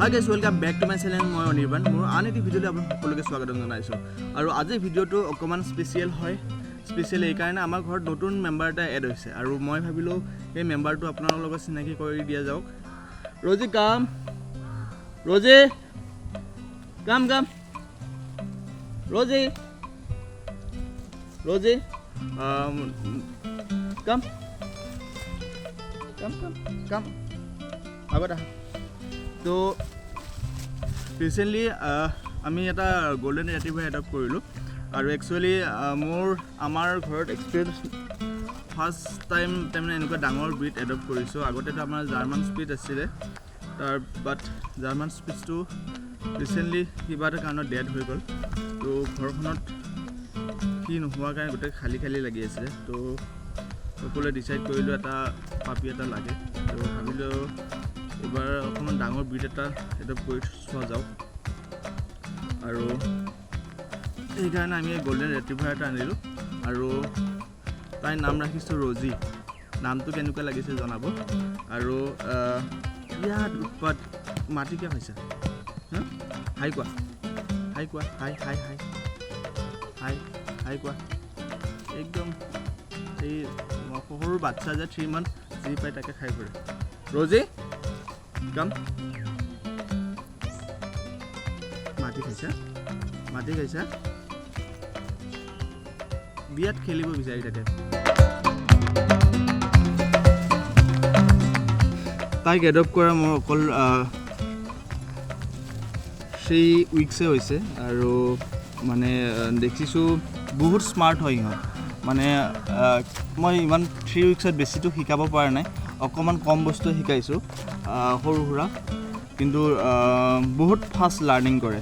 Hi guys, welcome back to my channel. মই অনিৰ্বাণ মোৰ আন এটি ভিডিঅ'লৈ আপোনালোক সকলোকে স্বাগতম জনাইছো আৰু আজি ভিডিঅ'টো অকমান স্পেশাল হয় স্পেশাল এই কাৰণে আমাৰ ঘৰত নতুন মেম্বাৰ এটা এড হৈছে আৰু মই ভাবিলো এই মেম্বাৰটো আপোনালোকৰ লগত চিনাকি কৰি দিয়া যাওক ৰজি কাম ৰজি কাম ৰজি ৰজি কাম আগত আহ তো ৰিসেন্টলি আমি এটা গোল্ডেন ৰিট্ৰিভাৰ এডপ্ট কৰিলোঁ আৰু একচুৱেলি আমাৰ ঘৰত এক্সপিৰিয়েঞ্চ ফাৰ্ষ্ট টাইম তাৰমানে এনেকুৱা ডাঙৰ ব্ৰিড এডপ্ট কৰিছোঁ আগতেতো আমাৰ জাৰ্মান স্পিড আছিলে বাট জাৰ্মান স্পিডটো ৰিচেণ্টলি কিবা এটা কাৰণত ডেড হৈ গ'ল তো ঘৰখনত কি নোহোৱাৰ কাৰণে গোটেই খালী লাগি আছিলে তো সকলোৱে ডিচাইড কৰিলোঁ এটা পাপি এটা লাগে তো ভাবিলোঁ এবাৰ অকণমান ডাঙৰ ব্ৰিড এটা এডপ্ট কৰি চোৱা যাওক আৰু সেইকাৰণে আমি গোল্ডেন ৰিট্ৰিভাৰ এটা আনিলোঁ আৰু তাইৰ নাম ৰাখিছোঁ ৰজি নামটো কেনেকুৱা লাগিছে জনাব আৰু ইয়াত উৎপাত মাটিকে হৈছে হাই কোৱা হাই কোৱা একদম এই সৰু বাচ্চা যে 3 মান্থ যি পায় তাকে খাই ফুৰে ৰজি কাম মাটি খাইছা বিয়াত খেলিব বিচাৰি থাকে তাইক এডপ্ট কৰা মোৰ অকল 3 উইকছে হৈছে আৰু মানে দেখিছোঁ বহুত স্মাৰ্ট হয় ইহঁত মানে মই ইমান 3 উইকছত বেছিটো শিকাব পৰা নাই অকণমান কম বস্তু শিকাইছোঁ সৰু সুৰা কিন্তু বহুত ফাষ্ট লাৰ্ণিং কৰে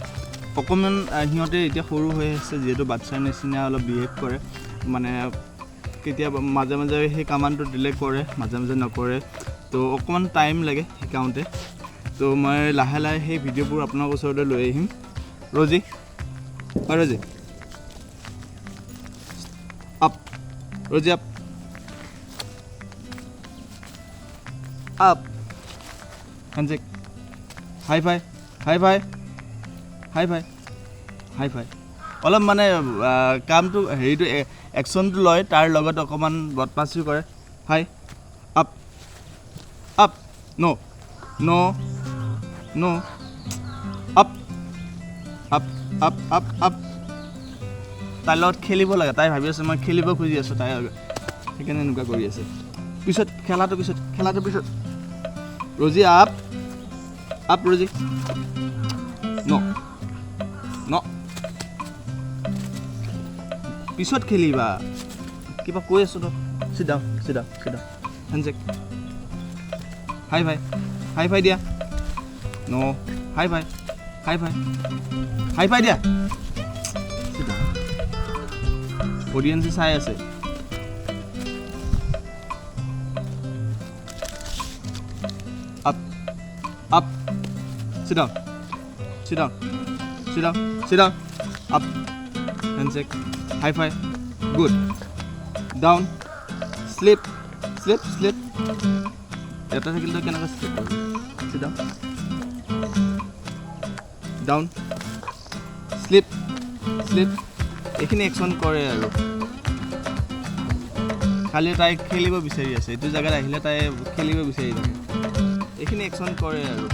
অকণমান সিহঁতে এতিয়া সৰু হৈ আছে যিহেতু বাচ্চাৰ নিচিনা অলপ বিহেভ কৰে মানে কেতিয়াবা মাজে সেই কামাণ্ডটো দিলে কৰে মাজে নকৰে তো অকণমান টাইম লাগে শিকাওঁতে তো মই লাহে সেই ভিডিঅ'বোৰ আপোনালোকৰ ওচৰলৈ লৈ আহিম ৰজি ৰজি আপ handshake high five অলপ মানে কামটো হেৰিটো একশ্যনটো লয় তাৰ লগত অকণমান বদমাছি কৰে হাই আপ নো আপ তাইৰ লগত খেলিব লাগে তাই ভাবি আছে মই খেলিব খুজি আছোঁ তাই সেইকাৰণে এনেকুৱা কৰি আছে খেলাটো পিছত ৰজি আপ ৰজি ন পিছত খেলিবা কিবা কৈ আছো তো চিধা হেণ্ডশেক হাই ফাই দিয়া ন হাই ফাই দিয়া চিধা অডিয়েন্সে চাই আছে up sit down up handshake high five good down slip এটা থাকিল তো কেনেকৈ স্লিপ কৰিব sit down slip এইখিনি একশ্যন কৰে আৰু খালি তাই খেলিব বিচাৰি আছে এইটো জেগাত আহিলে তাই খেলিব বিচাৰি থাকে এইখিনি একশ্যন কৰে আৰু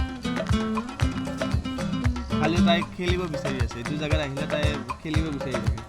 খালি তাই খেলিব বিচাৰি আছে এইটো জেগাত আহিলে তাই খেলিব বিচাৰি থাকে